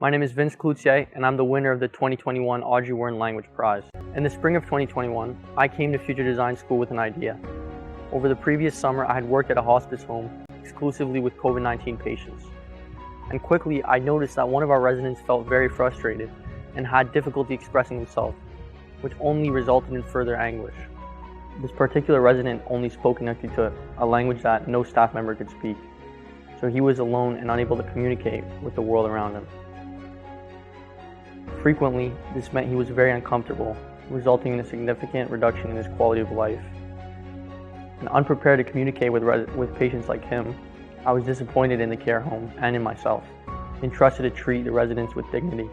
My name is Vince Cloutier, and I'm the winner of the 2021 Audrey Wearn Language Prize. In the spring of 2021, I came to Future Design School with an idea. Over the previous summer, I had worked at a hospice home exclusively with COVID-19 patients. And quickly, I noticed that one of our residents felt very frustrated and had difficulty expressing himself, which only resulted in further anguish. This particular resident only spoke Cloutier, a language that no staff member could speak, so he was alone and unable to communicate with the world around him. Frequently, this meant he was very uncomfortable, resulting in a significant reduction in his quality of life. And unprepared to communicate with patients like him, I was disappointed in the care home and in myself, entrusted to treat the residents with dignity.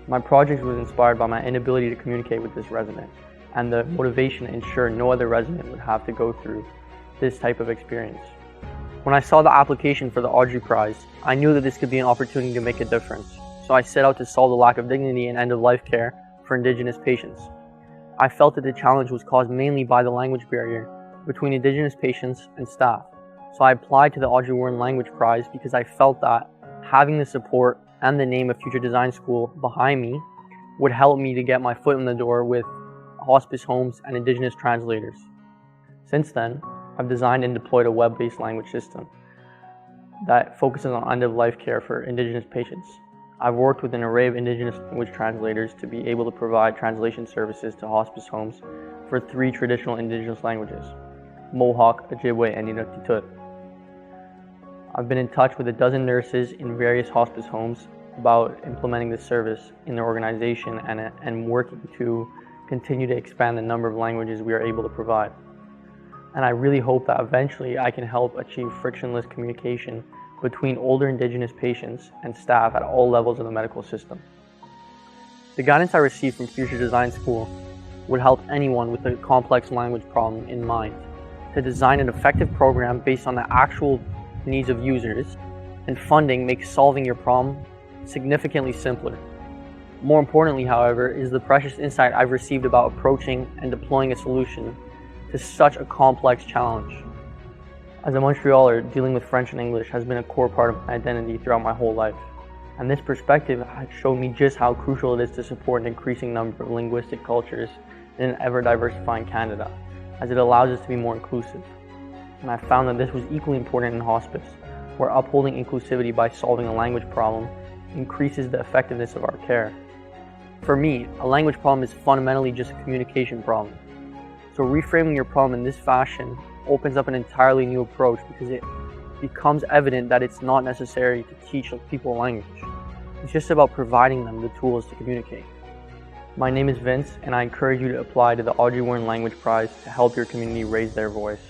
My project was inspired by my inability to communicate with this resident and the motivation to ensure no other resident would have to go through this type of experience. When I saw the application for the Audrey Prize, I knew that this could be an opportunity to make a difference. So I set out to solve the lack of dignity in end-of-life care for Indigenous patients. I felt that the challenge was caused mainly by the language barrier between Indigenous patients and staff. So I applied to the Audrey Wearn Language Prize because I felt that having the support and the name of Future Design School behind me would help me to get my foot in the door with hospice homes and Indigenous translators. Since then, I've designed and deployed a web-based language system that focuses on end-of-life care for Indigenous patients. I've worked with an array of Indigenous language translators to be able to provide translation services to hospice homes for 3 traditional Indigenous languages: Mohawk, Ojibwe, and Inuktitut. I've been in touch with a dozen nurses in various hospice homes about implementing this service in their organization and working to continue to expand the number of languages we are able to provide. And I really hope that eventually I can help achieve frictionless communication between older Indigenous patients and staff at all levels of the medical system. The guidance I received from Future Design School would help anyone with a complex language problem in mind to design an effective program based on the actual needs of users, and funding makes solving your problem significantly simpler. More importantly, however, is the precious insight I've received about approaching and deploying a solution to such a complex challenge. As a Montrealer, dealing with French and English has been a core part of my identity throughout my whole life, and this perspective has shown me just how crucial it is to support an increasing number of linguistic cultures in an ever-diversifying Canada, as it allows us to be more inclusive. And I found that this was equally important in hospice, where upholding inclusivity by solving a language problem increases the effectiveness of our care. For me, a language problem is fundamentally just a communication problem. So reframing your problem in this fashion opens up an entirely new approach because it becomes evident that it's not necessary to teach people a language. It's just about providing them the tools to communicate. My name is Vince, and I encourage you to apply to the Audrey Wearn Language Prize to help your community raise their voice.